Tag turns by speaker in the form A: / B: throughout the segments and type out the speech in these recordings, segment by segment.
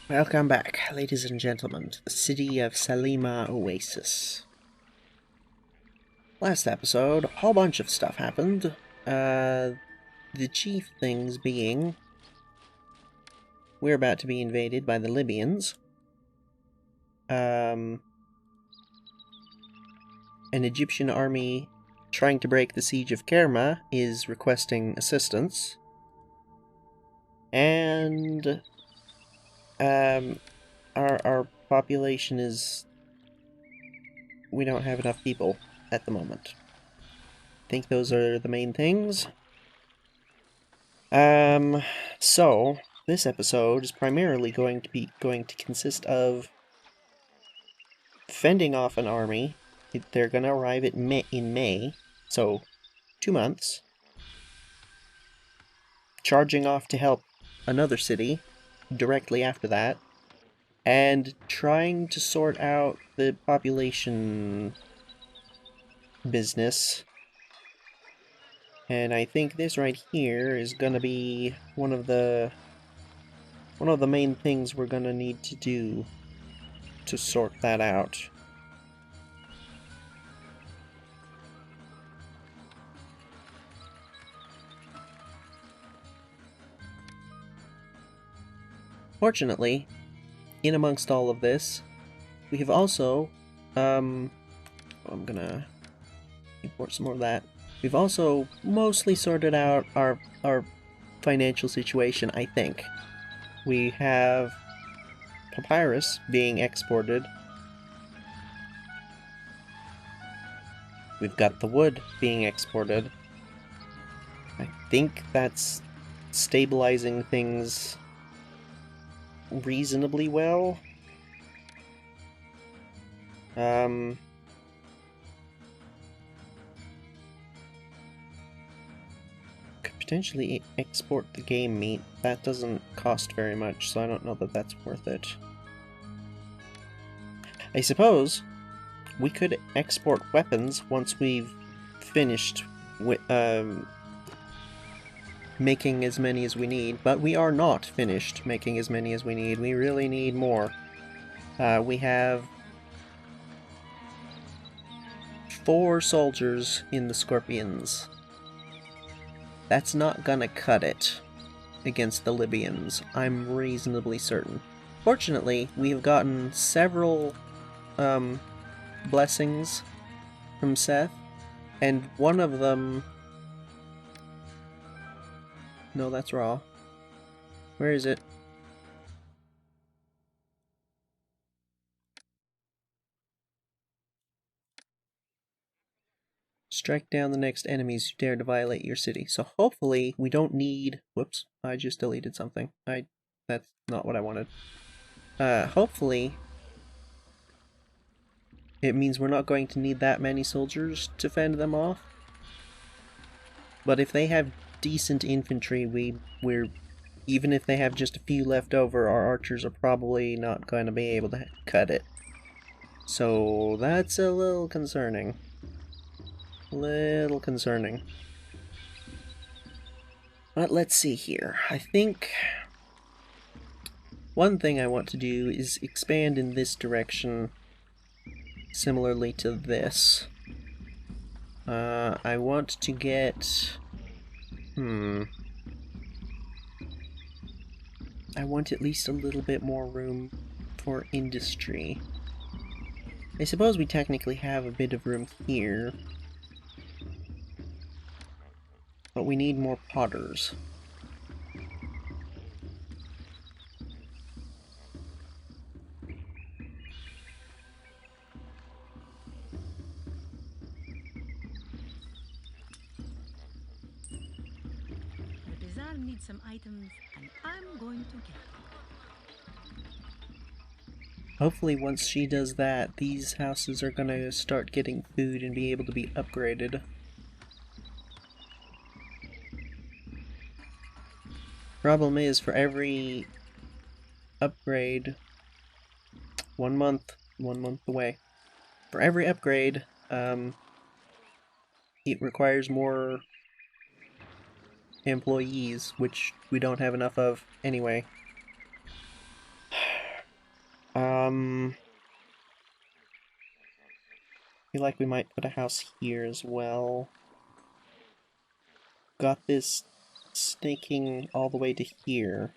A: Welcome back, ladies and gentlemen, to the city of Salima Oasis. Last episode, a whole bunch of stuff happened. The chief things being, we're about to be invaded by the Libyans. An Egyptian army trying to break the siege of Kerma is requesting assistance. And our population is... we don't have enough people at the moment. I think those are the main things. So this episode is primarily going to consist of fending off an army. They're gonna arrive in May, so 2 months. Charging off to help another city directly after that, and trying to sort out the population business. And I think this right here is gonna be one of the main things we're gonna need to do to sort that out. Fortunately, in amongst all of this, we have also, I'm gonna import some more of that. We've also mostly sorted out our financial situation, I think. We have papyrus being exported. We've got the wood being exported. I think that's stabilizing things reasonably well. Could potentially export the game meat. That doesn't cost very much, so I don't know that that's worth it. I suppose we could export weapons once we've finished with, making as many as we need, but we are not finished making as many as we need. We really need more. We have 4 soldiers in the Scorpions. That's not gonna cut it against the Libyans, I'm reasonably certain. Fortunately, we have gotten several blessings from Seth, and one of them... no, that's raw. Where is it? Strike down the next enemies who dare to violate your city. So hopefully we don't need... whoops, I just deleted something. That's not what I wanted. Hopefully it means we're not going to need that many soldiers to fend them off. But if they have decent infantry, we're... even if they have just a few left over, our archers are probably not going to be able to cut it. So that's a little concerning. Little concerning. But let's see here. I think one thing I want to do is expand in this direction similarly to this. I want to get... I want at least a little bit more room for industry. I suppose we technically have a bit of room here, but we need more potters.
B: The bazaar needs some items, and I'm going to get them.
A: Hopefully once she does that, these houses are gonna start getting food and be able to be upgraded. Problem is, for every upgrade, 1 month away. For every upgrade, it requires more employees, which we don't have enough of anyway. feel like we might put a house here as well. Got this snaking all the way to here.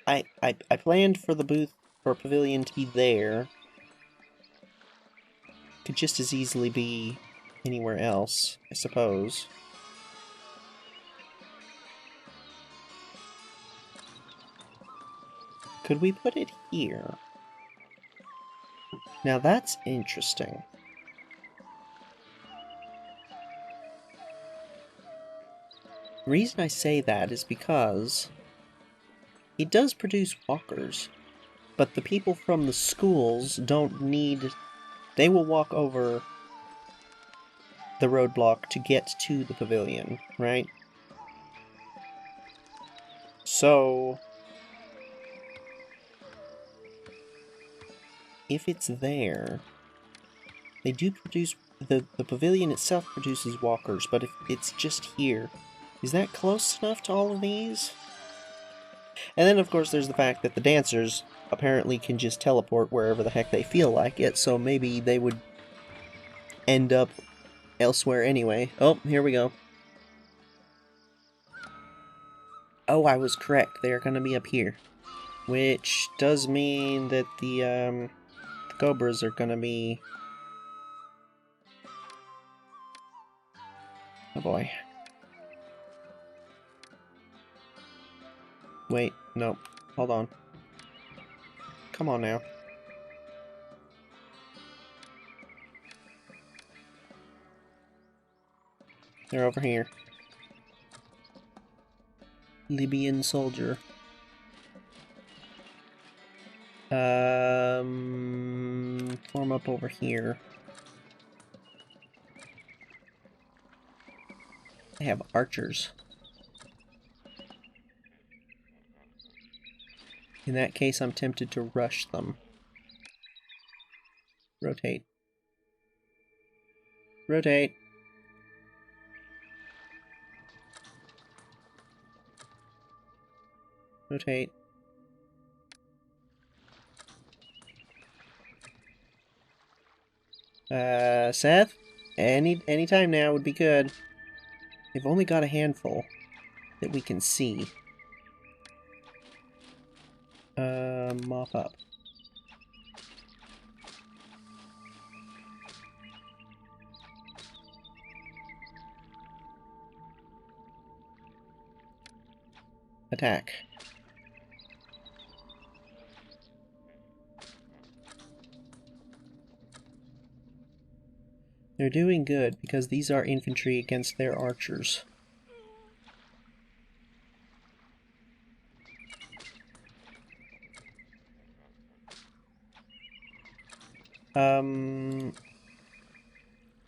A: I planned for the booth or pavilion to be there. Could just as easily be anywhere else, I suppose. Could we put it here? Now that's interesting. The reason I say that is because it does produce walkers, but the people from the schools don't need... They will walk over the roadblock to get to the pavilion, right? So, if it's there, they do produce... The pavilion itself produces walkers, but if it's just here, is that close enough to all of these? And then, of course, there's the fact that the dancers apparently can just teleport wherever the heck they feel like it, so maybe they would end up elsewhere anyway. Oh, here we go. Oh, I was correct. They are going to be up here. Which does mean that the cobras are going to be... Oh boy. Wait, no. Hold on. Come on now. They're over here. Libyan soldier. Form up over here. They have archers. In that case, I'm tempted to rush them. Rotate. Rotate. Rotate. Seth? Any time now would be good. They've only got a handful that we can see. Mop up. Attack. They're doing good because these are infantry against their archers.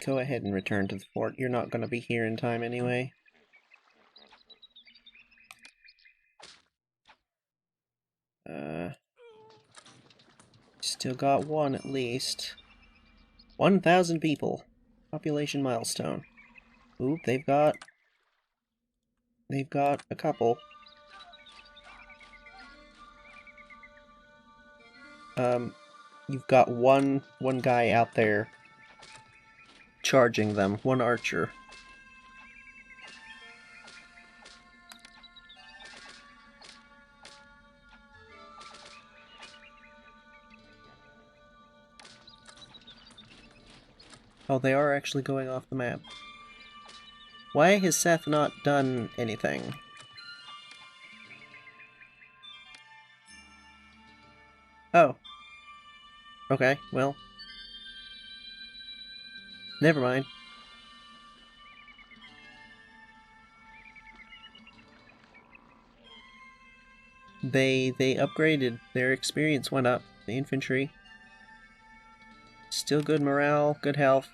A: Go ahead and return to the fort. You're not going to be here in time anyway. Still got one at least. 1,000 people. Population milestone. Oop, they've got a couple. You've got one guy out there charging them, one archer. Oh, they are actually going off the map. Why has Seth not done anything? Oh. Okay, well. Never mind. They upgraded. Their experience went up. The infantry. Still good morale, good health.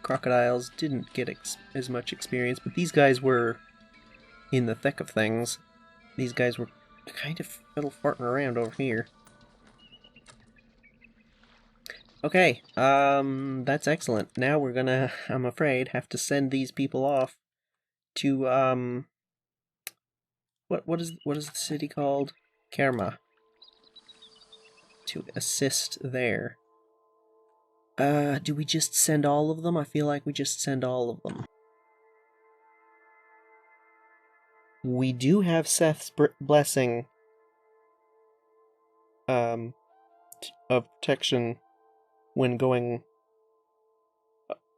A: Crocodiles didn't get as much experience, but these guys were in the thick of things. These guys were kind of fiddle farting around over here. Okay, that's excellent. Now we're gonna, I'm afraid, have to send these people off to, what is the city called? Kerma. To assist there. Do we just send all of them? I feel like we just send all of them. We do have Seth's blessing of protection when going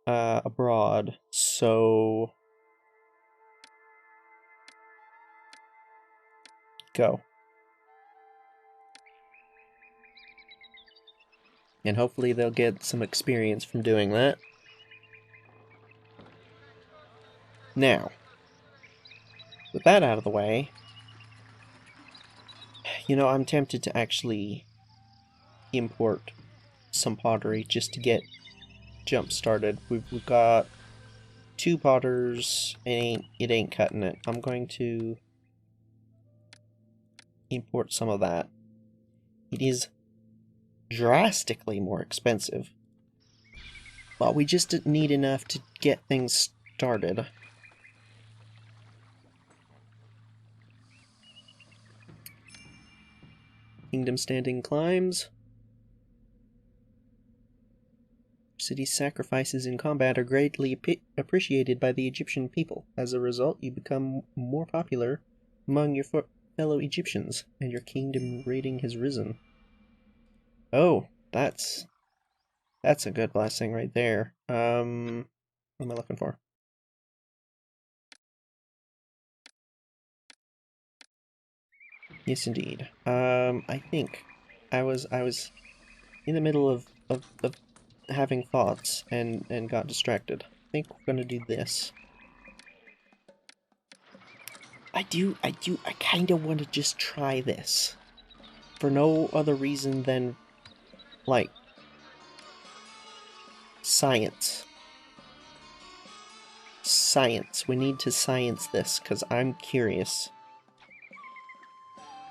A: abroad, so go. And hopefully they'll get some experience from doing that. Now, with that out of the way, you know, I'm tempted to actually import some pottery just to get jump started. We've got 2 potters, and it ain't cutting it. I'm going to import some of that. It is drastically more expensive, but we just need enough to get things started. Kingdom standing climbs. City's sacrifices in combat are greatly appreciated by the Egyptian people. As a result, you become more popular among your fellow Egyptians, and your kingdom rating has risen. Oh, that's a good blessing right there. What am I looking for? Yes, indeed. I think I was in the middle of having thoughts and got distracted. I think we're gonna do this. I kinda want to just try this. For no other reason than, like, science. Science. We need to science this, because I'm curious.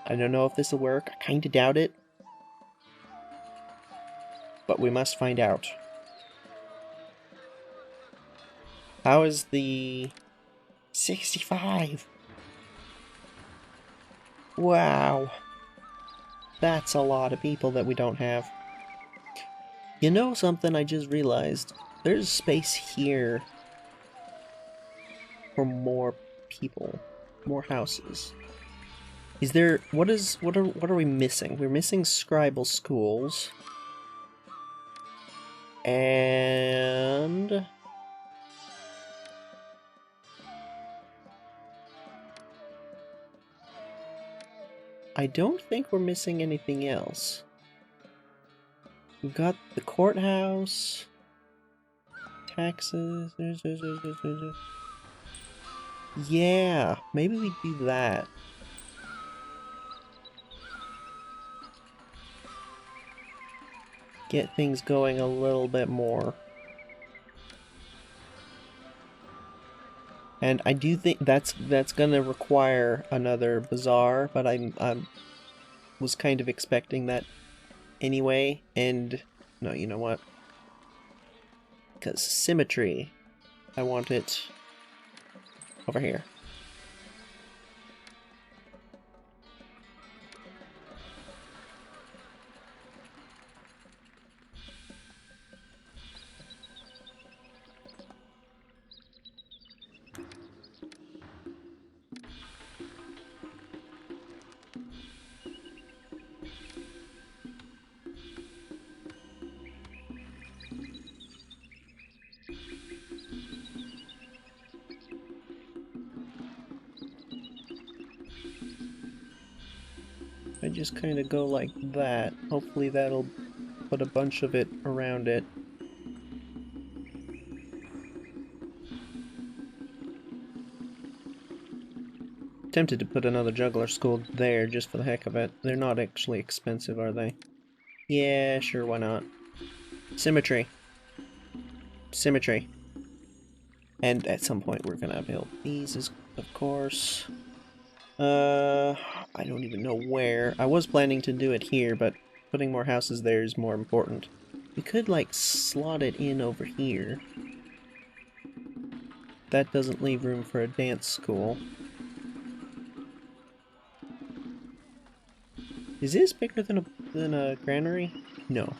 A: I don't know if this will work. I kinda doubt it. But we must find out. How is the 65? Wow. That's a lot of people that we don't have. You know something I just realized? There's space here for more people, more houses. Is there what are we missing? We're missing scribal schools. And I don't think we're missing anything else. We've got the courthouse, taxes. Yeah, maybe we do that. Get things going a little bit more. And I do think that's gonna require another bazaar, but I was kind of expecting that anyway, and no, you know what? Because symmetry, I want it over here. I just kind of go like that. Hopefully that'll put a bunch of it around it. Tempted to put another juggler school there just for the heck of it. They're not actually expensive, are they? Yeah, sure, why not? Symmetry. Symmetry. And at some point we're gonna build these, of course. I don't even know where. I was planning to do it here, but putting more houses there is more important. We could, like, slot it in over here. That doesn't leave room for a dance school. Is this bigger than a granary? No.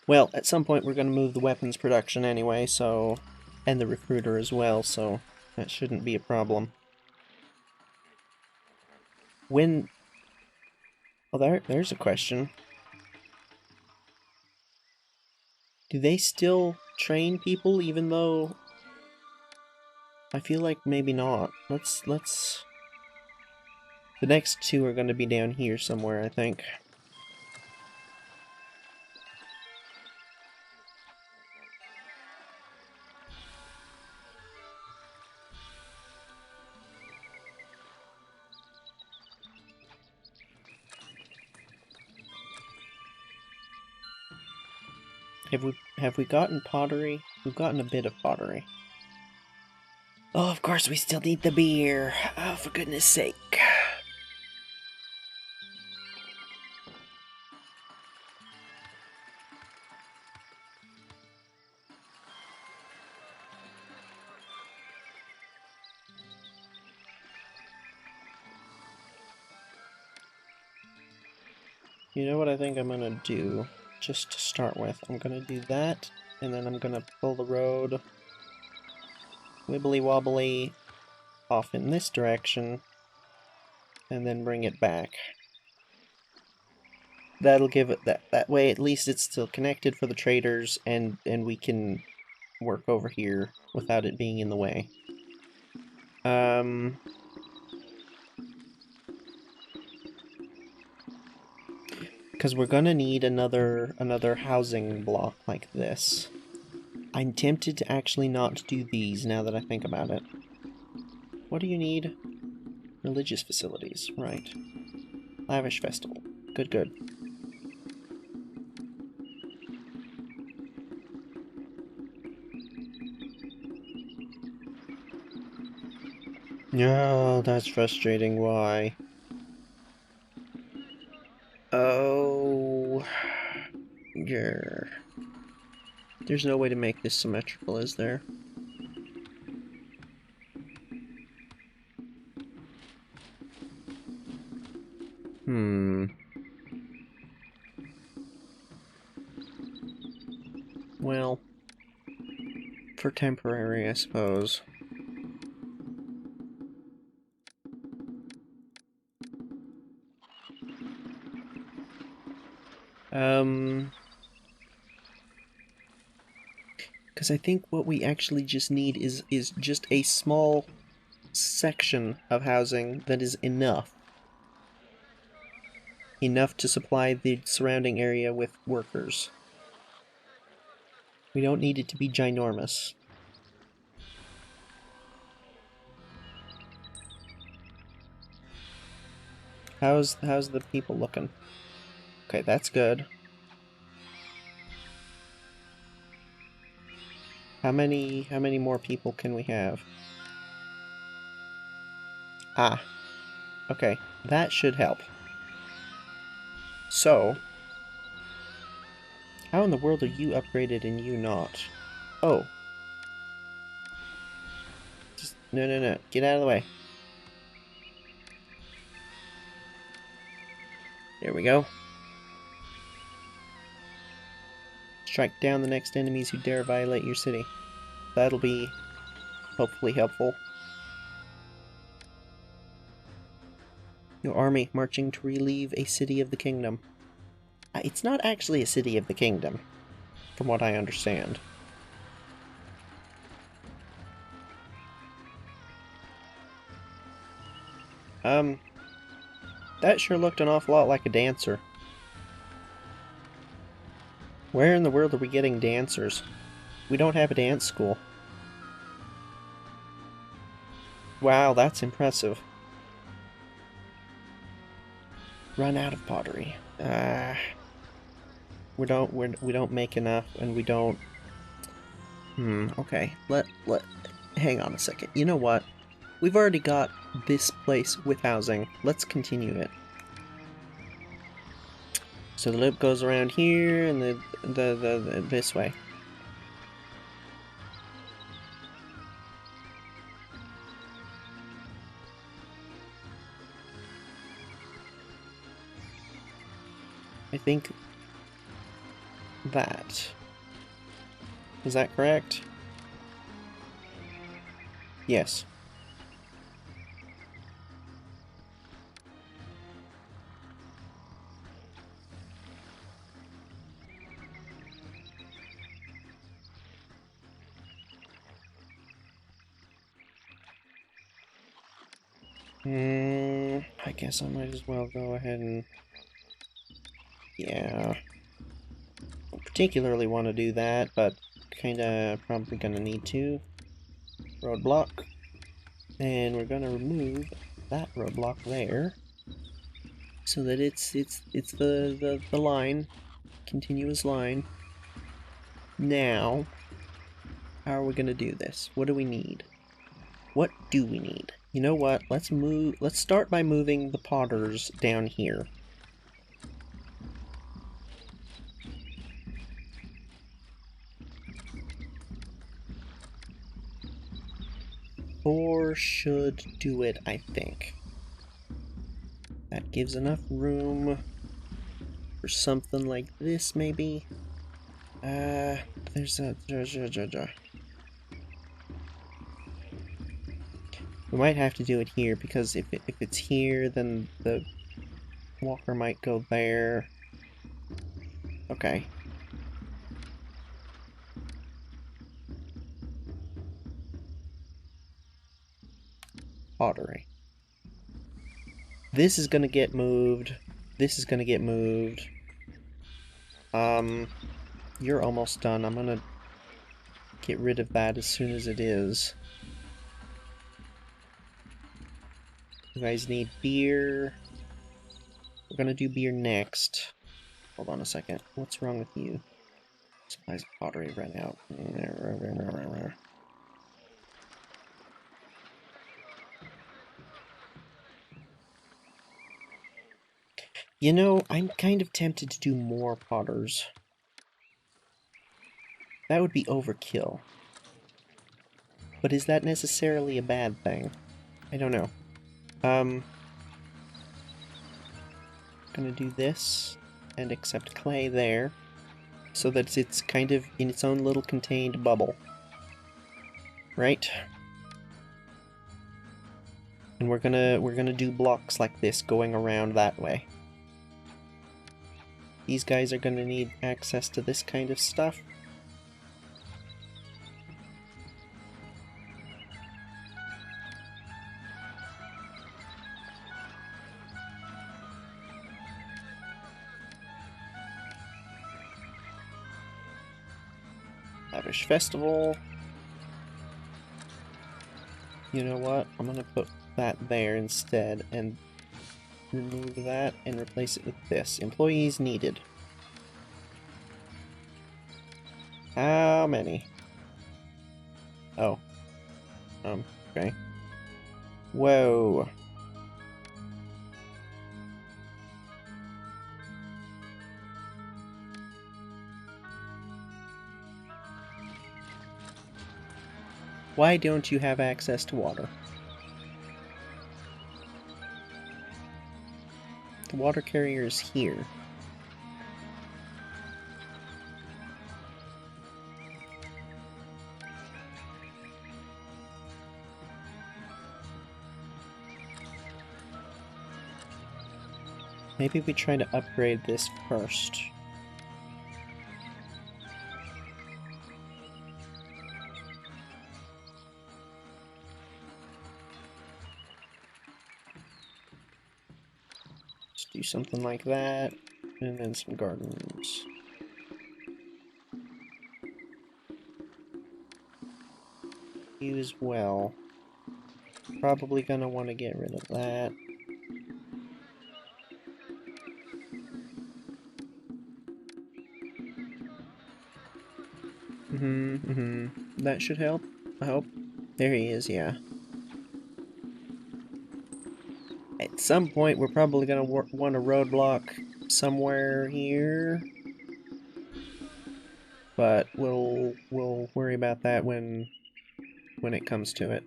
A: Well, at some point we're going to move the weapons production anyway, so... And the recruiter as well, so that shouldn't be a problem. When... Well, there's a question. Do they still train people even though... I feel like maybe not. Let's... The next two are going to be down here somewhere, I think. Have we gotten pottery? We've gotten a bit of pottery. Oh, of course we still need the beer. Oh, for goodness sake. You know what I think I'm gonna do? Just to start with, I'm gonna do that, and then I'm gonna pull the road wibbly wobbly off in this direction, and then bring it back. That'll give it that way at least it's still connected for the traders, and we can work over here without it being in the way. Because we're gonna need another housing block like this. I'm tempted to actually not do these now that I think about it. What do you need? Religious facilities, right. Lavish festival. Good, good. No, that's frustrating. Why? Oh... Yeah. There's no way to make this symmetrical, is there? Well, for temporary, I suppose. Because I think what we actually just need is just a small section of housing that is enough. Enough to supply the surrounding area with workers. We don't need it to be ginormous. How's the people looking? Okay, that's good. How many more people can we have? Ah. Okay, that should help. So, how in the world are you upgraded and you not? Oh. Just, no. Get out of the way. There we go. Strike down the next enemies who dare violate your city. That'll be hopefully helpful. Your army marching to relieve a city of the kingdom. It's not actually a city of the kingdom, from what I understand. That sure looked an awful lot like a dancer. Where in the world are we getting dancers? We don't have a dance school. Wow, that's impressive. Run out of pottery. We don't make enough, and we don't... Okay. Hang on a second. You know what? We've already got this place with housing. Let's continue it. So the loop goes around here, and the this way. I think that. Is that correct? Yes. I guess I might as well go ahead and... Yeah. Don't particularly want to do that, but kinda probably gonna need to. Roadblock. And we're gonna remove that roadblock there. So that it's the line. Continuous line. Now, how are we gonna do this? What do we need? What do we need? You know what? Let's start by moving the potters down here. Or should do it, I think. That gives enough room for something like this, maybe. There's a... We might have to do it here, because if it's here, then the walker might go there. Okay. Pottery. This is gonna get moved. This is gonna get moved. You're almost done. I'm gonna get rid of that as soon as it is. You guys need beer. We're gonna do beer next. Hold on a second. What's wrong with you? Supplies of pottery ran out. You know, I'm kind of tempted to do more potters. That would be overkill. But is that necessarily a bad thing? I don't know. Gonna do this and accept clay there, so that it's kind of in its own little contained bubble. Right? And we're gonna do blocks like this going around that way. These guys are gonna need access to this kind of stuff. Lavish Festival. You know what? I'm gonna put that there instead and remove that and replace it with this. Employees needed. How many? Oh. Okay. Whoa. Why don't you have access to water? The water carrier is here. Maybe we try to upgrade this first. Just do something like that, and then some gardens. You as well. Probably gonna want to get rid of that. That should help, I hope. There he is, yeah. At some point, we're probably gonna want a roadblock somewhere here. But we'll worry about that when it comes to it.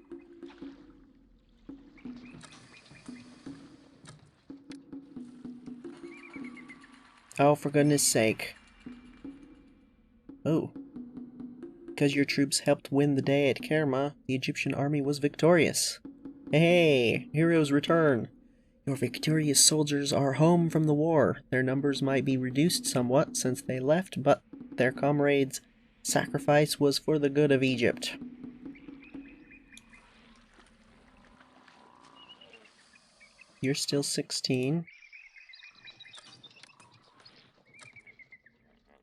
A: Oh, for goodness sake. Oh. Because your troops helped win the day at Kerma, the Egyptian army was victorious. Hey, heroes return! Your victorious soldiers are home from the war. Their numbers might be reduced somewhat since they left, but their comrades' sacrifice was for the good of Egypt. You're still 16.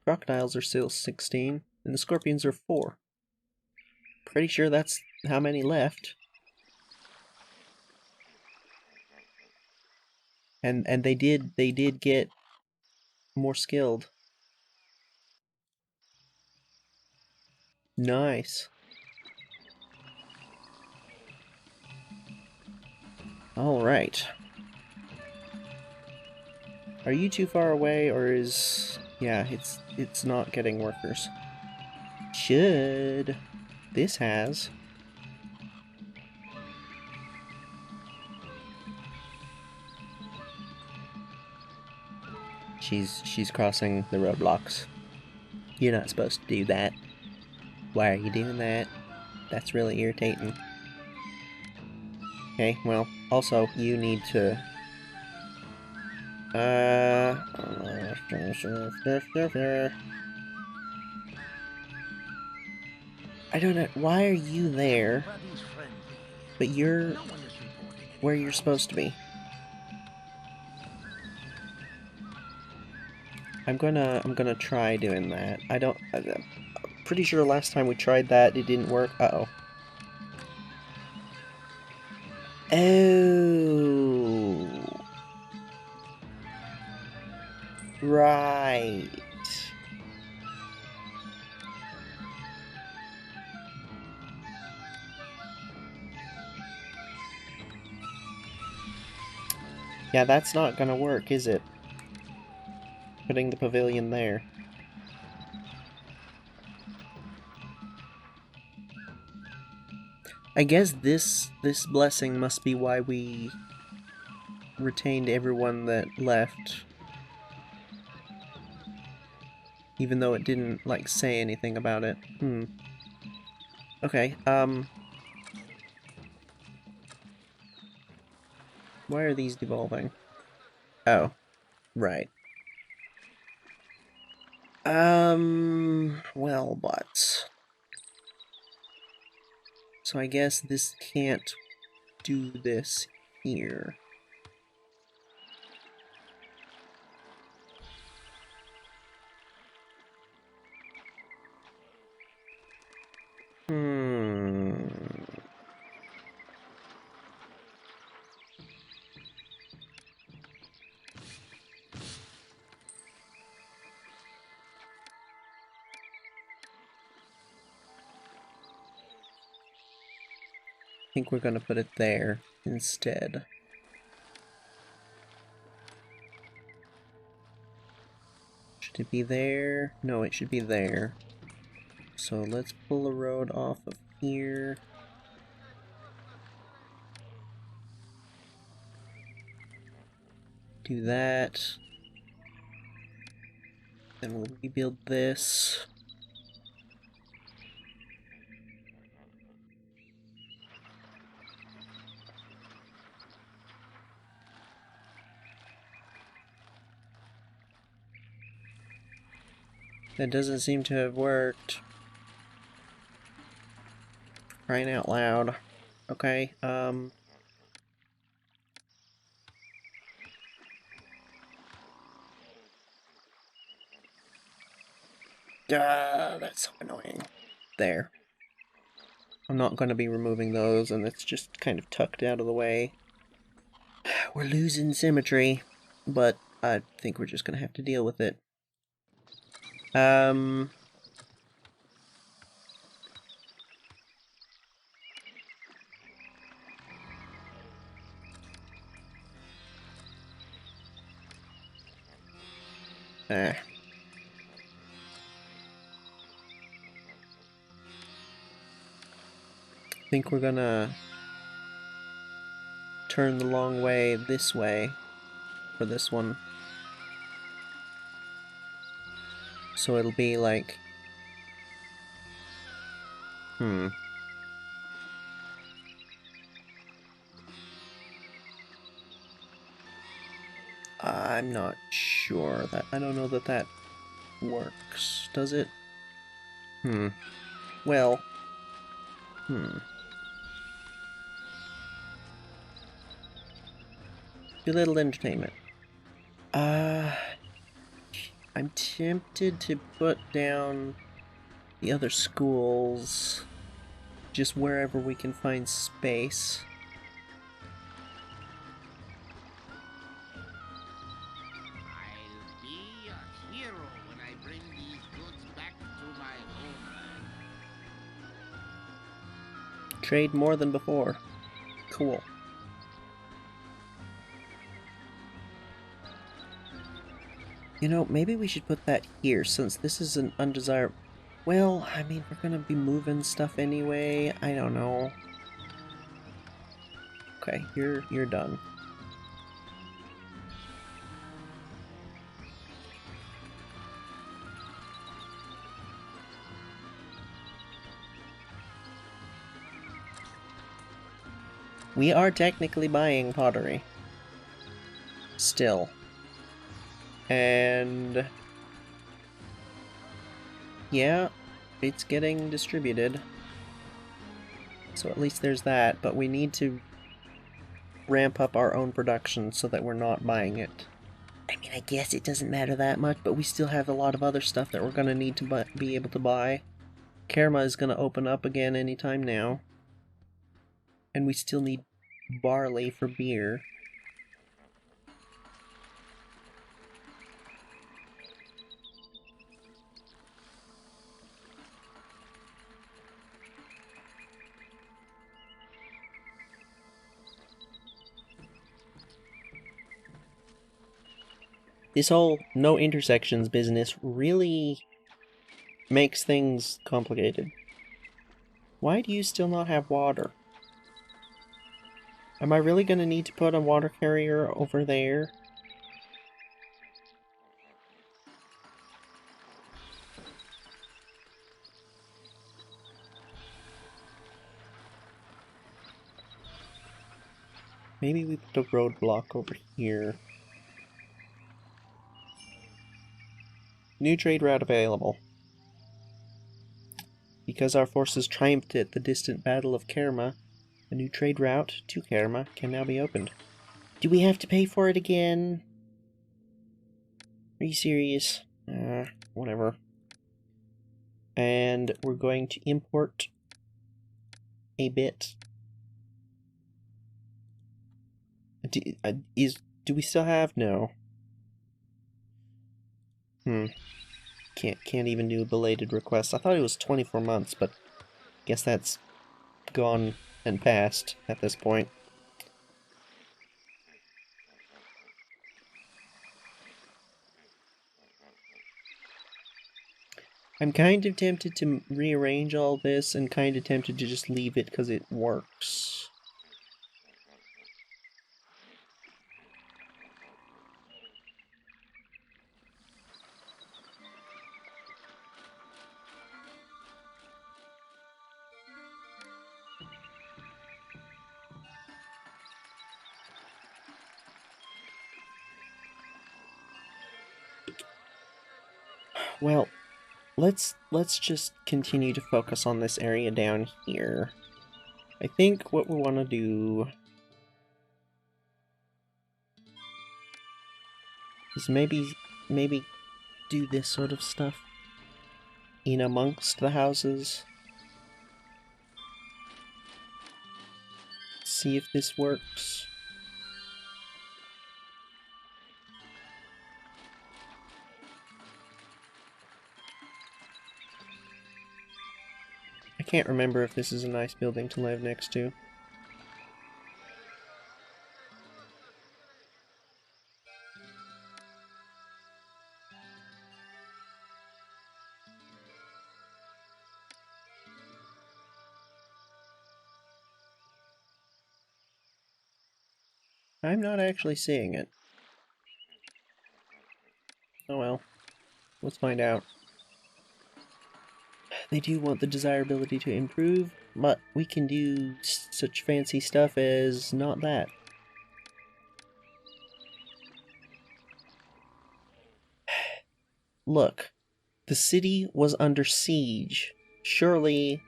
A: Crocodiles are still 16, and the scorpions are 4. Pretty sure that's how many left. And they did get more skilled. Nice. All right. Are you too far away, or is... Yeah, it's not getting workers. Should. This has. She's crossing the roadblocks. You're not supposed to do that. Why are you doing that? That's really irritating. Okay, well, also, you need to... I don't know, why are you there, but you're where you're supposed to be? I'm gonna try doing that. I'm pretty sure last time we tried that, it didn't work. Uh-oh. Oh. Right. Yeah, that's not gonna work, is it? Putting the pavilion there. I guess this blessing must be why we retained everyone that left. Even though it didn't, like, say anything about it. Okay, why are these devolving? Oh, right. Well, but... So I guess this can't do this here. I think we're gonna put it there instead. Should it be there? No, it should be there. So let's pull a road off of here. Do that. Then we'll rebuild this. That doesn't seem to have worked. Crying out loud. Okay, that's so annoying. There. I'm not going to be removing those, and it's just kind of tucked out of the way. We're losing symmetry, but I think we're just going to have to deal with it. I think we're gonna turn the long way this way for this one. So it'll be like... I'm not sure. I don't know that that works. Does it? Well... Do little entertainment. I'm tempted to put down the other schools just wherever we can find space.
C: I'll be a hero when I bring these goods back to my homeland.
A: Trade more than before. Cool. You know, maybe we should put that here, since this is an undesirable... Well, I mean, we're gonna be moving stuff anyway. I don't know. Okay, you're done. We are technically buying pottery. Still. And... yeah, it's getting distributed. So at least there's that, but we need to ramp up our own production so that we're not buying it. I mean, I guess it doesn't matter that much, but we still have a lot of other stuff that we're gonna need to be able to buy. Karma is gonna open up again anytime now. And we still need barley for beer. This whole no intersections business really makes things complicated. Why do you still not have water? Am I really gonna need to put a water carrier over there? Maybe we put a roadblock over here. New trade route available. Because our forces triumphed at the distant Battle of Kerma, a new trade route to Kerma can now be opened. Do we have to pay for it again? Are you serious? Whatever. And we're going to import a bit. Do we still have? No. Can't even do a belated request. I thought it was 24 months, but guess that's gone and past at this point. I'm kind of tempted to rearrange all this and kind of tempted to just leave it because it works. Well, let's just continue to focus on this area down here. I think what we want to do is maybe do this sort of stuff in amongst the houses. See if this works. I can't remember if this is a nice building to live next to. I'm not actually seeing it. Oh well. Let's find out. They do want the desirability to improve, but we can do such fancy stuff as not that. Look, the city was under siege. Surely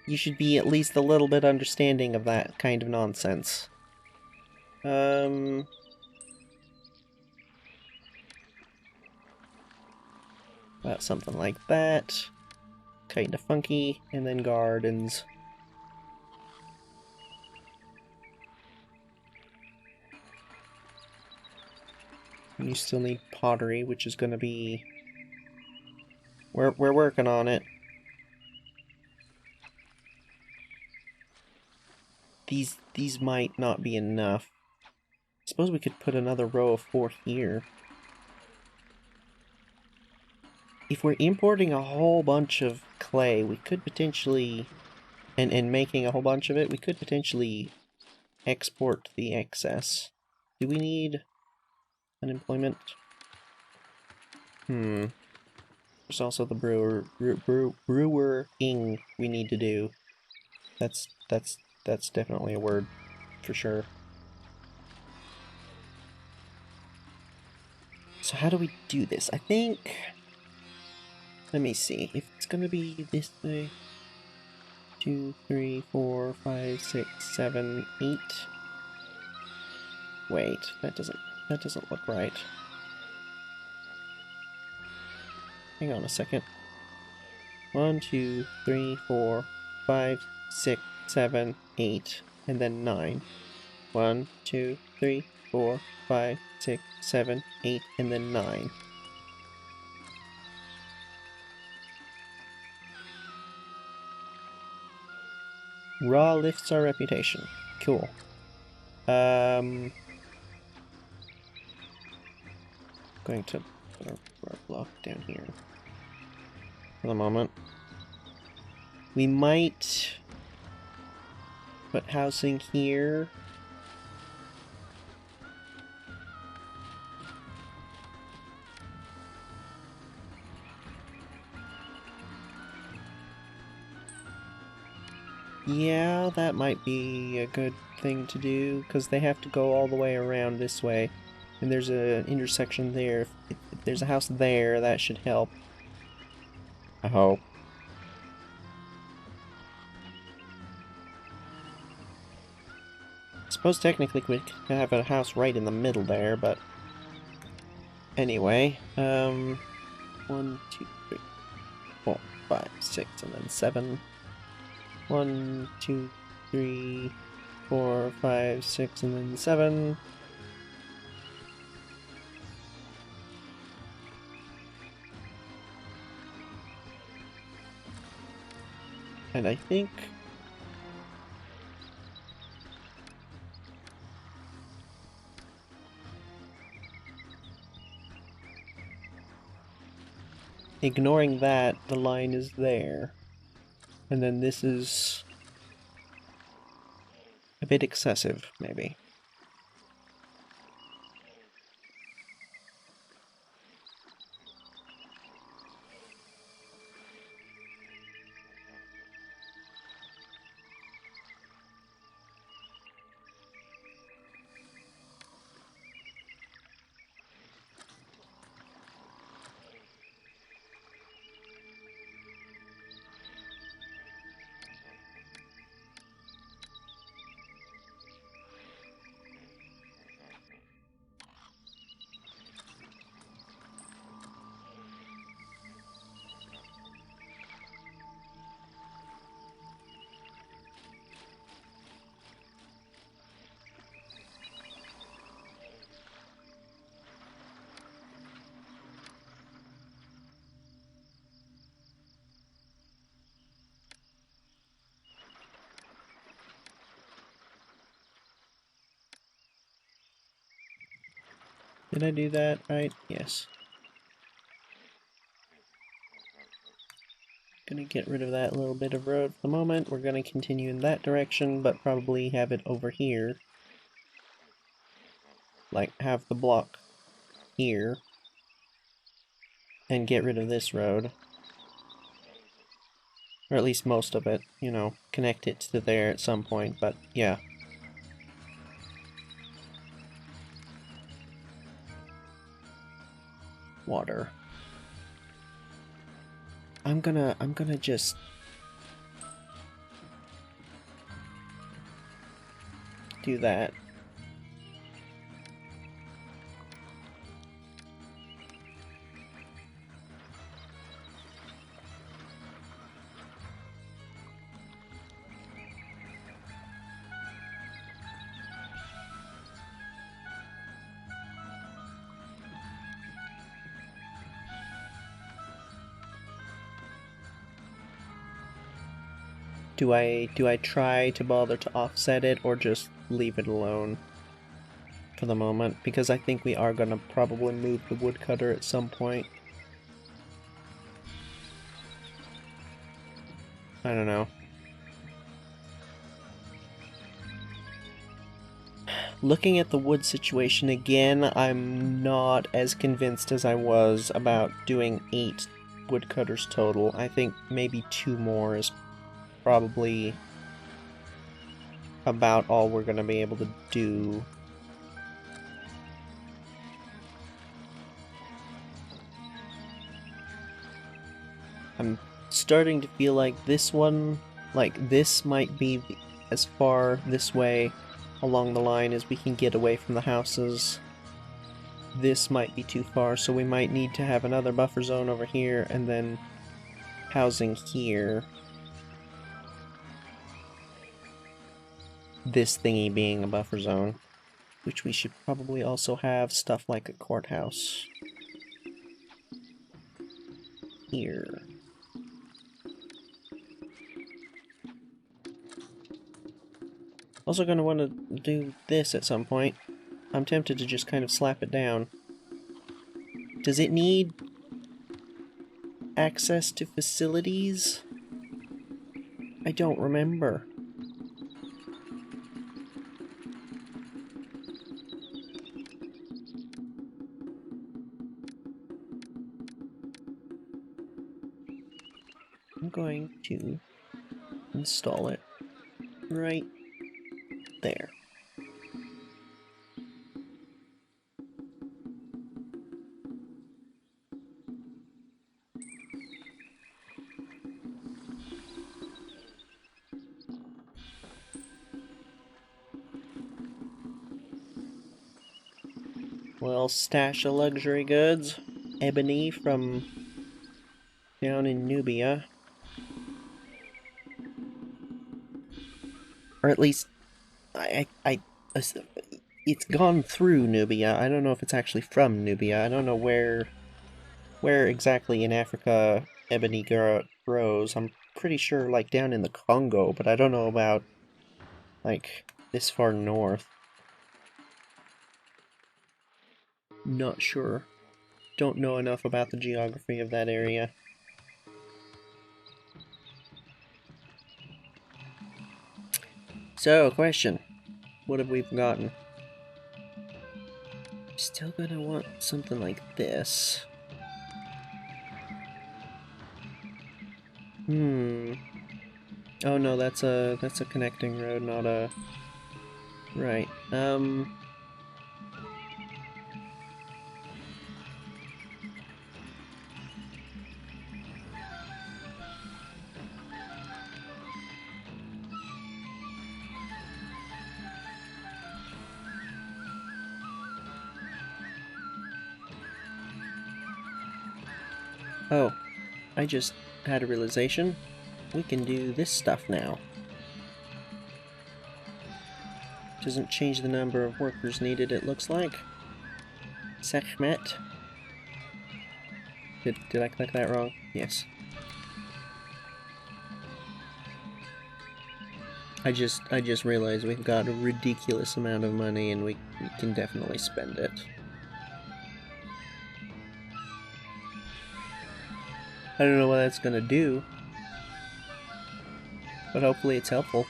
A: you should be at least a little bit understanding of that kind of nonsense. About something like that. Kinda funky, and then gardens. And you still need pottery, which is gonna be... We're working on it. These might not be enough. I suppose we could put another row of 4 here. If we're importing a whole bunch of clay, we could potentially... And making a whole bunch of it, we could potentially export the excess. Do we need unemployment? There's also the brewing we need to do. That's definitely a word, for sure. So how do we do this? I think... Let me see. If it's gonna be this way... 2, 3, 4, 5, 6, 7, 8... Wait, that doesn't look right. Hang on a second. 1, 2, 3, 4, 5, 6, 7, 8, and then 9. 1, 2, 3, 4, 5, 6, 7, 8, and then 9. Raw lifts our reputation. Cool. Going to put a block down here for the moment. We might put housing here. Yeah, that might be a good thing to do, because they have to go all the way around this way. And there's an intersection there. If there's a house there, that should help. I hope. I suppose technically we could have a house right in the middle there, but... Anyway, 1, 2, 3, 4, 5, 6, and then 7. 1, 2, 3, 4, 5, 6, and then 7. And I think... ignoring that, the line is there. And then this is... a bit excessive, maybe. Did I do that right? Yes. Gonna get rid of that little bit of road for the moment. We're gonna continue in that direction, but probably have it over here. Like, have the block here. And get rid of this road. Or at least most of it, you know, connect it to there at some point, but yeah. Water. I'm gonna just do that. Do I try to bother to offset it or just leave it alone for the moment? Because I think we are gonna probably move the woodcutter at some point. I don't know. Looking at the wood situation again, I'm not as convinced as I was about doing 8 woodcutters total. I think maybe 2 more is probably about all we're gonna be able to do. I'm starting to feel like this one, like this might be as far this way along the line as we can get away from the houses. This might be too far, so we might need to have another buffer zone over here and then housing here. This thingy being a buffer zone, which we should probably also have stuff like a courthouse here. Also gonna want to do this at some point. I'm tempted to just kind of slap it down. Does it need access to facilities? I don't remember. I'm going to install it right there. Well, stash of luxury goods. Ebony from down in Nubia. Or at least, it's gone through Nubia. I don't know if it's actually from Nubia. I don't know where exactly in Africa ebony grows. I'm pretty sure, like, down in the Congo, but I don't know about, like, this far north. Not sure. Don't know enough about the geography of that area. So, question. What have we forgotten? Still gonna want something like this. Oh no, that's a connecting road, not a... Right. Oh, I just had a realization. We can do this stuff now. Doesn't change the number of workers needed, it looks like. Sekhmet. Did I click that wrong? Yes. I just realized we've got a ridiculous amount of money and we can definitely spend it. I don't know what that's gonna do, but hopefully it's helpful.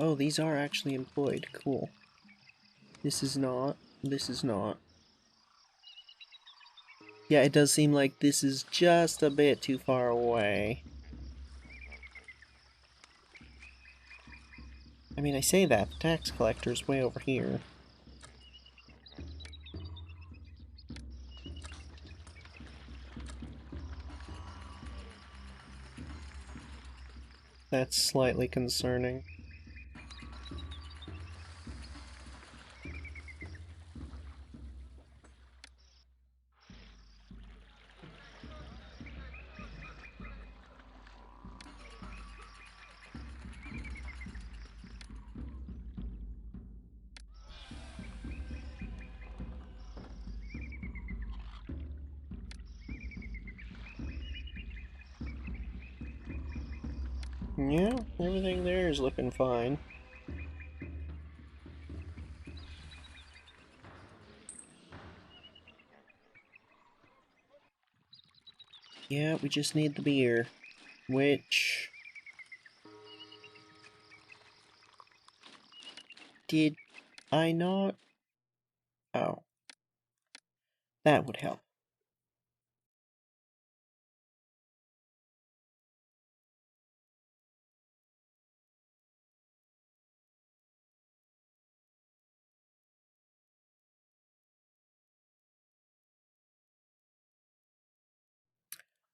A: Oh, these are actually employed. Cool. This is not. This is not. Yeah, it does seem like this is just a bit too far away. I mean, I say that, the tax collector's way over here. That's slightly concerning. Yeah, everything there is looking fine. Yeah, we just need the beer. Which... Did I not? Oh. That would help.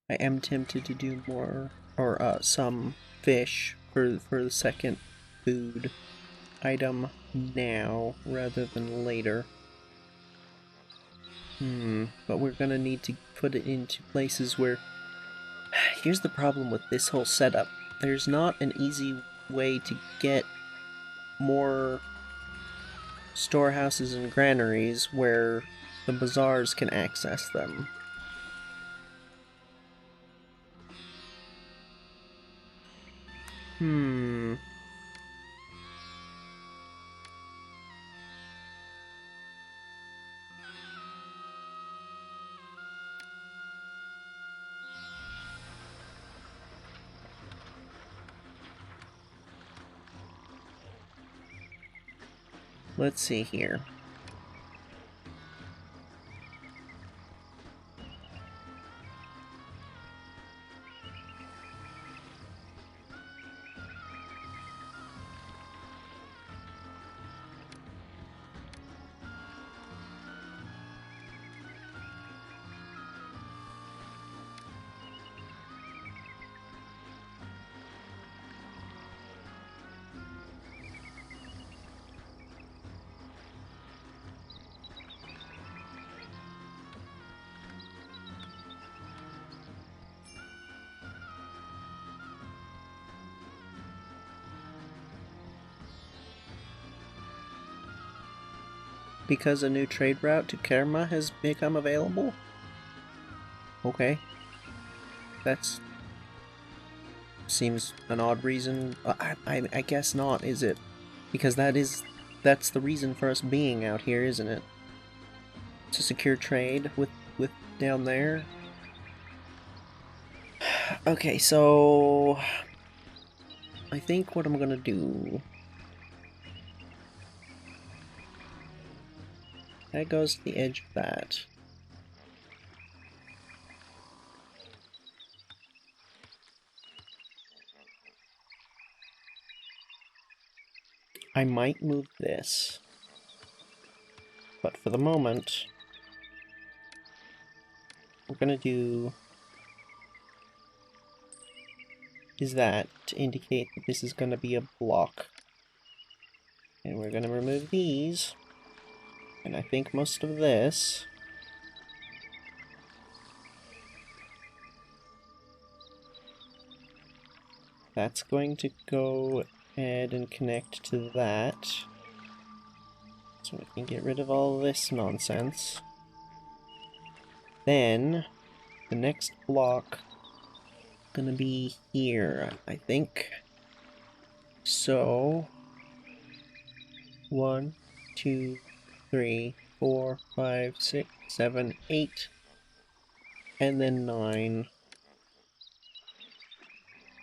A: I am tempted to do more, or some fish for the second food item now, rather than later. But we're gonna need to put it into places where... Here's the problem with this whole setup. There's not an easy way to get more storehouses and granaries where the bazaars can access them. Let's see here. Because a new trade route to Kerma has become available? Okay. That's... seems an odd reason. I guess not, is it? Because that's the reason for us being out here, isn't it? To secure trade with down there? Okay, so... I think what I'm gonna do... That goes to the edge of that. I might move this. But for the moment... We're gonna do... is that to indicate that this is gonna be a block. And we're gonna remove these. And I think most of this... That's going to go ahead and connect to that. So we can get rid of all this nonsense. Then, the next block gonna be here, I think. So, 1, 2, 3, 4, 5, 6, 7, 8, and then 9.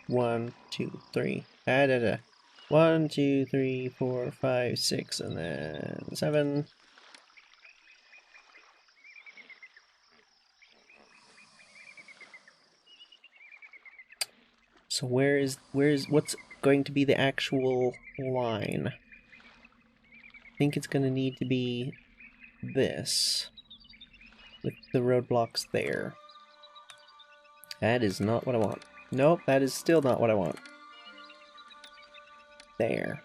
A: 1, 2, 3, 4, 1, 2, 3, 4, 5, 6, and then 7. So where's what's going to be the actual line? I think it's going to need to be this, with the roadblocks there. That is not what I want. Nope, that is still not what I want. There.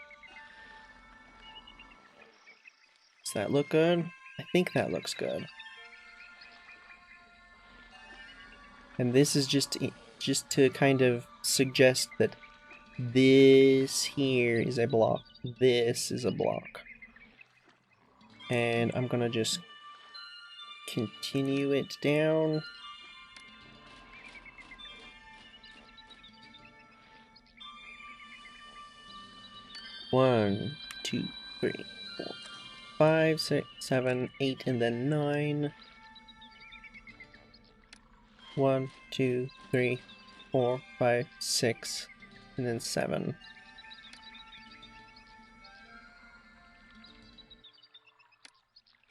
A: Does that look good? I think that looks good. And this is just to kind of suggest that this here is a block. This is a block. And I'm gonna just continue it down. One, 2, 3, 4, 5, 6, 7, 8, and then 9. 1, 2, 3, 4, 5, 6, and then 7.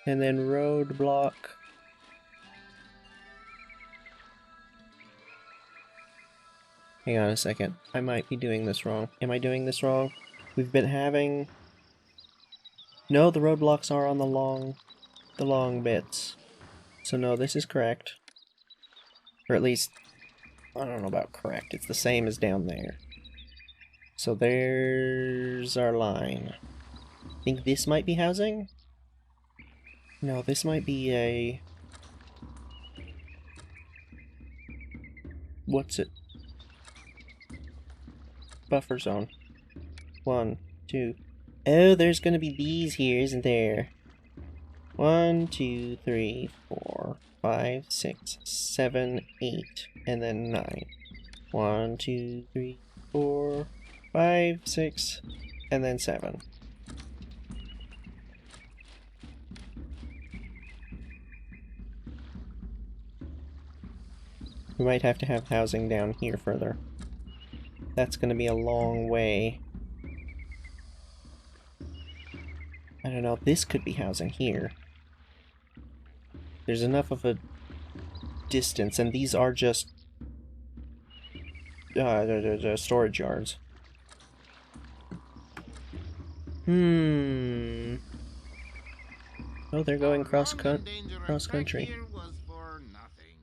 A: And then roadblock. Hang on a second. I might be doing this wrong. Am I doing this wrong? We've been having... No, the roadblocks are on the long bits. So no, this is correct. Or at least, I don't know about correct. It's the same as down there. So there's our line. I think this might be housing? No, this might be a... What's it? Buffer zone. 1, 2... Oh, there's gonna be these here, isn't there? 1, 2, 3, 4, 5, 6, 7, 8, and then 9. 1, 2, 3, 4, 5, 6, and then 7. We might have to have housing down here further. That's gonna be a long way. I don't know, this could be housing here. There's enough of a distance, and these are just storage yards. Oh, they're going cross country.
C: Here was for nothing.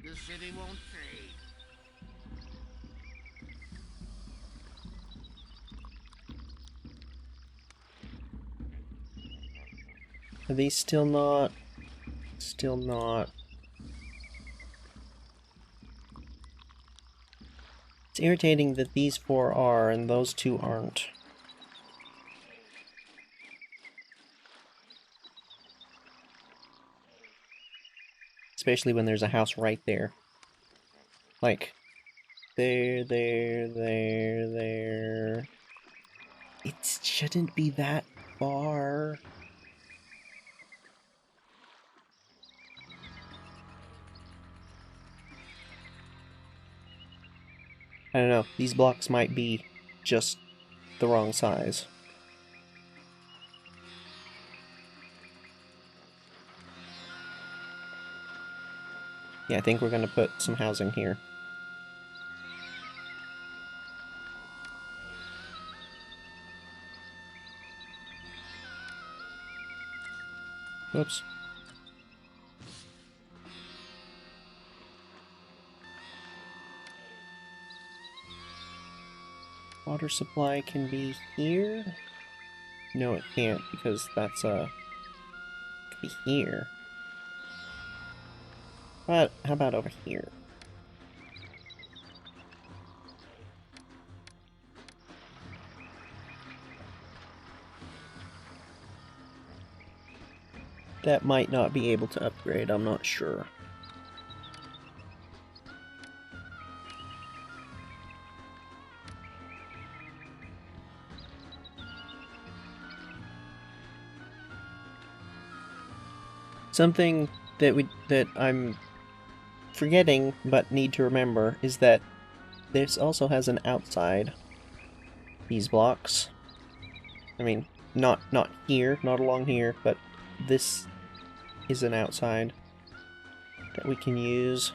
C: The city won't trade.
A: Are these still not? Still not. It's irritating that these 4 are and those 2 aren't. Especially when there's a house right there. Like, there. It shouldn't be that far. I don't know, these blocks might be just the wrong size. Yeah, I think we're gonna put some housing here. Whoops. Water supply can be here? No, it can't, because that's it could be here. But how about over here? That might not be able to upgrade, I'm not sure. Something that I'm forgetting but need to remember is that this also has an outside. These blocks. I mean, not here, not along here, but this is an outside that we can use.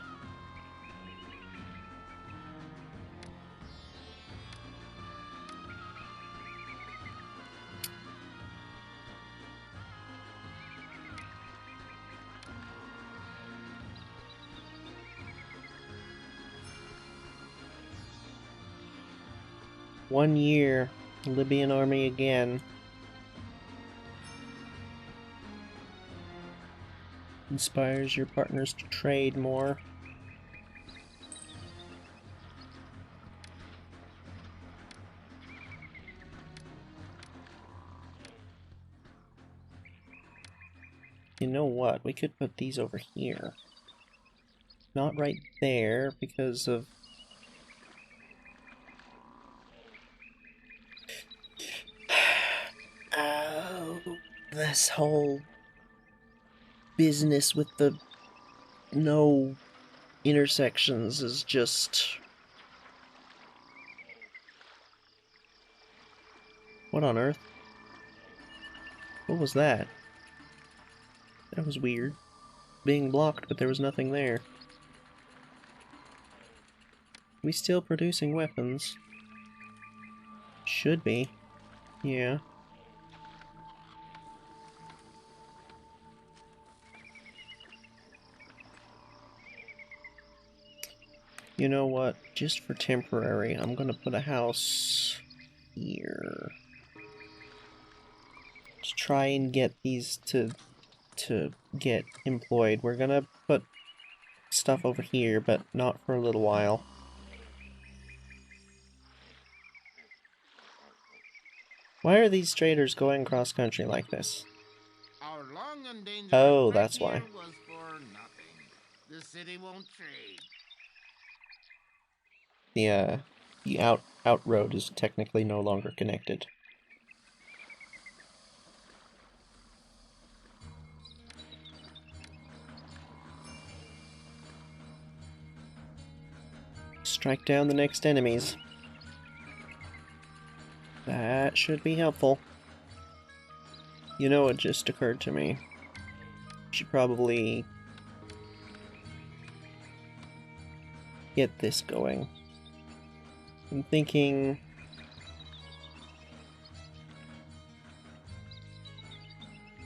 A: One year, Libyan army again. Inspires your partners to trade more. You know what? We could put these over here. Not right there because of... Oh, this whole business with the no intersections is just... What on earth? What was that? That was weird. Being blocked, but there was nothing there. We still producing weapons? Should be. Yeah. You know what? Just for temporary, I'm gonna put a house here. To try and get these to get employed. We're gonna put stuff over here, but not for a little while. Why are these traders going cross-country like this?
C: Our long and dangerous
A: Oh,
C: trek
A: that's why.
C: here was for nothing. The city won't trade.
A: The out road is technically no longer connected. Strike down the next enemies. That should be helpful. You know, it just occurred to me. Should probably get this going. I'm thinking...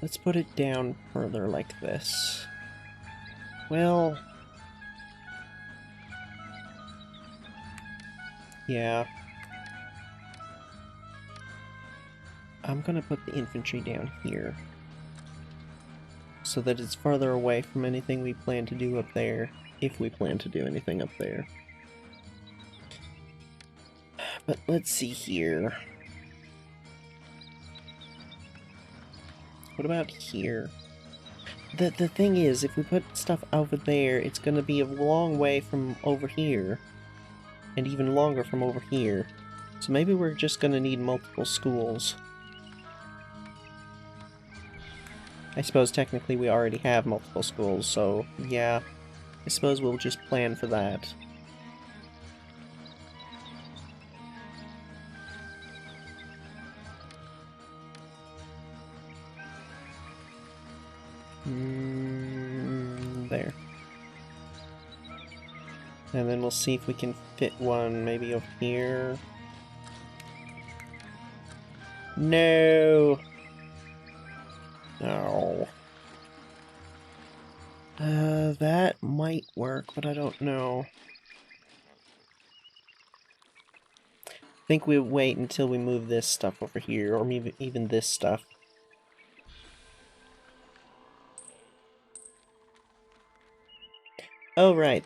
A: Let's put it down further like this. Well... Yeah. I'm gonna put the infantry down here. So that it's farther away from anything we plan to do up there. If we plan to do anything up there. But let's see here. What about here? The thing is, if we put stuff over there, it's gonna be a long way from over here. And even longer from over here. So maybe we're just gonna need multiple schools. I suppose technically we already have multiple schools, so yeah. I suppose we'll just plan for that. There. And then we'll see if we can fit one maybe over here. No! No. That might work, but I don't know. I think we'll wait until we move this stuff over here, or maybe even this stuff. Oh, right,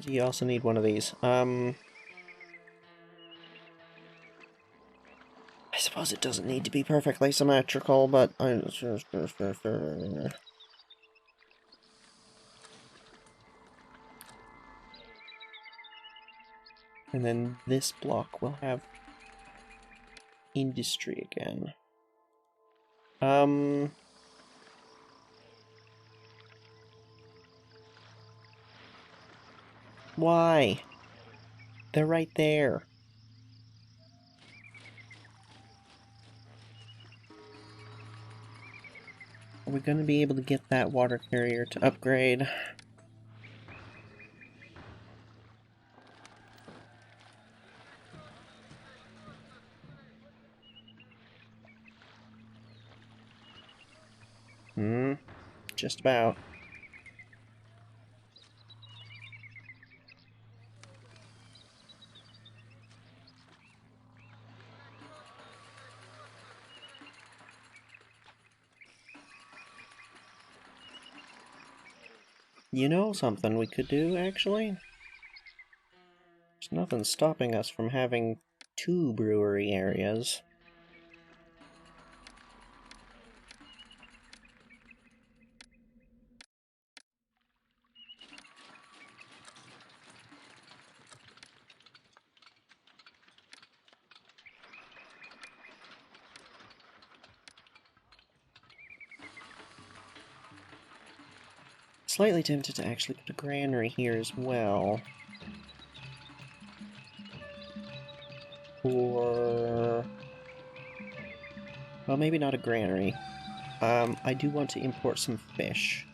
A: you also need one of these. I suppose it doesn't need to be perfectly symmetrical, but and then this block will have industry again. Why? They're right there. we going to be able to get that water carrier to upgrade? Just about. You know something we could do, actually? There's nothing stopping us from having 2 brewery areas. Slightly tempted to actually put a granary here as well. Or... well, maybe not a granary. I do want to import some fish.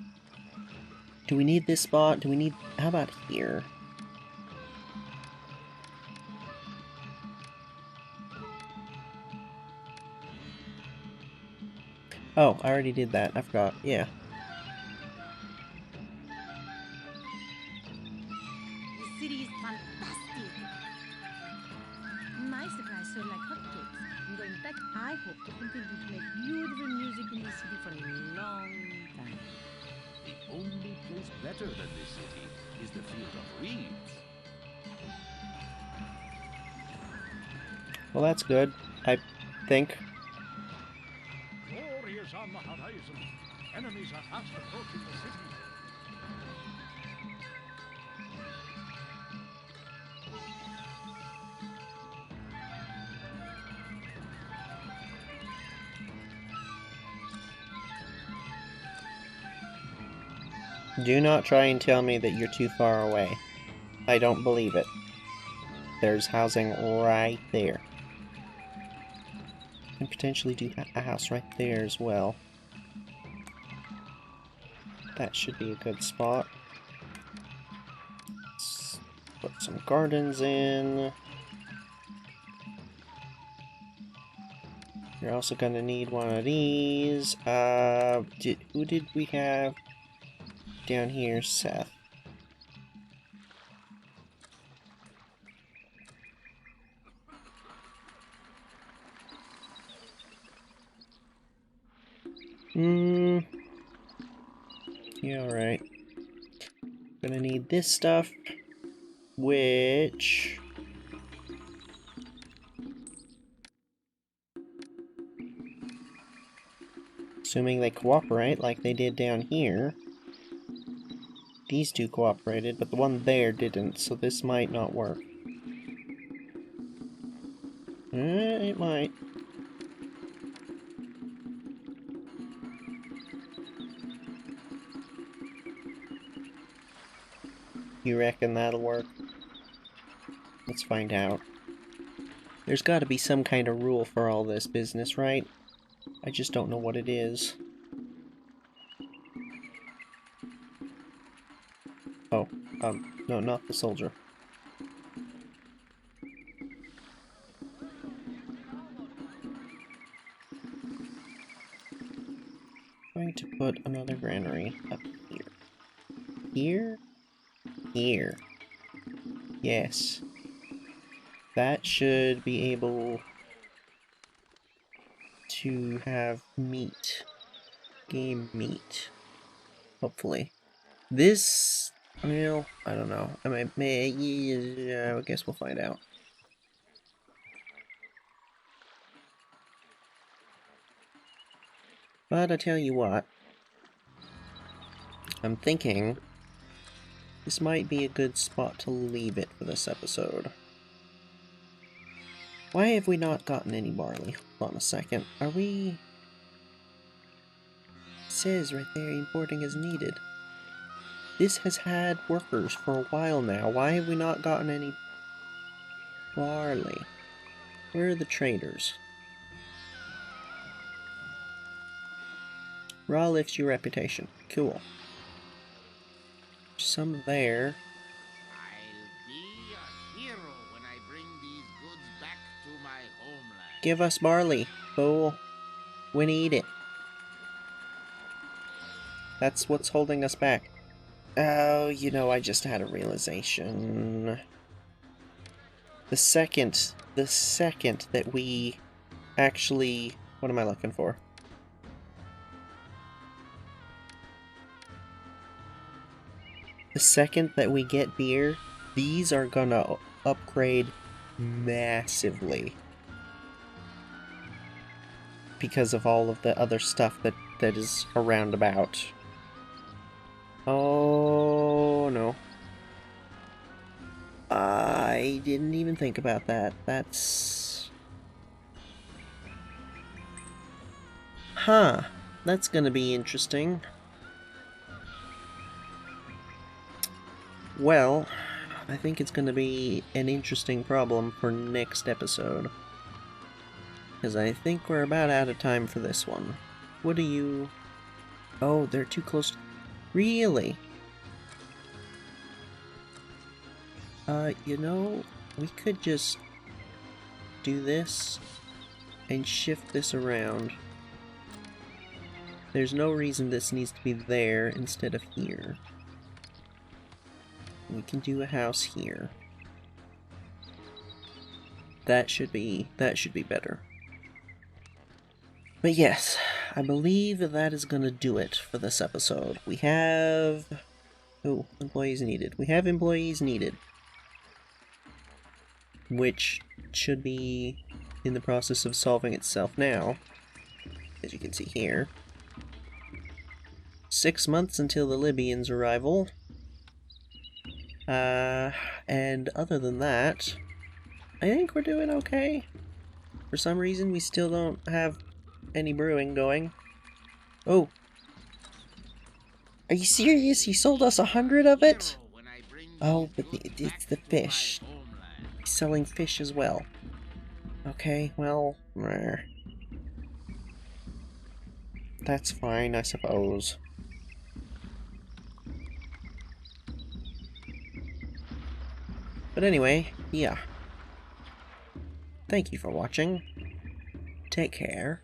A: Do we need this spot? Do we need... how about here? Oh, I already did that. I forgot. Yeah.
B: The city is fantastic. My supplies sold like hotcakes. And going back, I hope to continue to make beautiful music in this city for a long time.
D: The only place better than this city is the field of reeds.
A: Well, that's good. I think.
D: War is on the horizon. Enemies are fast approaching the city.
A: Do not try and tell me that you're too far away. I don't believe it. There's housing right there. And potentially do a house right there as well. That should be a good spot. Let's put some gardens in. You're also gonna need one of these. Who did we have down here? Seth. Yeah, alright. Gonna need this stuff, which... assuming they cooperate like they did down here. These two cooperated, but the one there didn't, so this might not work. It might. You reckon that'll work? Let's find out. There's gotta be some kind of rule for all this business, right? I just don't know what it is. Oh, no, not the soldier. Going to put another granary up here. Here? Here. Yes. That should be able to have meat. Game meat. Hopefully. This... well, I don't know. I guess we'll find out. But I tell you what. I'm thinking this might be a good spot to leave it for this episode. Why have we not gotten any barley? Hold on a second. Are we... it says right there, importing is needed. This has had workers for a while now. Why have we not gotten any barley? Where are the traders? Raw lifts your reputation. Cool. Some there.
C: I'll be a hero when I bring these goods back to my homeland.
A: Give us barley, fool. We need it. That's what's holding us back. Oh, you know, I just had a realization. The second that we actually... What am I looking for? The second that we get beer, these are gonna upgrade massively. Because of all of the other stuff that is around about. Oh, no. I didn't even think about that. That's... Huh. That's gonna be interesting. Well, I think it's gonna be an interesting problem for next episode. Because I think we're about out of time for this one. What do you... Oh, they're too close. Really? You know, we could just do this and shift this around. There's no reason this needs to be there instead of here. We can do a house here. That should be better. But yes, I believe that is gonna do it for this episode. We have... Oh, employees needed. We have employees needed. Which should be in the process of solving itself now, as you can see here. 6 months until the Libyans' arrival. And other than that, I think we're doing okay. For some reason, we still don't have any brewing going. Oh. Are you serious? He sold us 100 of it? Oh, but it's the fish. He's selling fish as well. Okay, well, that's fine, I suppose. But anyway, yeah. Thank you for watching. Take care,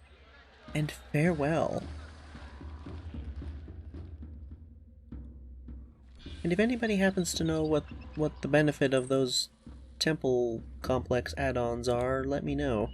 A: and farewell. And if anybody happens to know what the benefit of those temple complex add-ons are, let me know.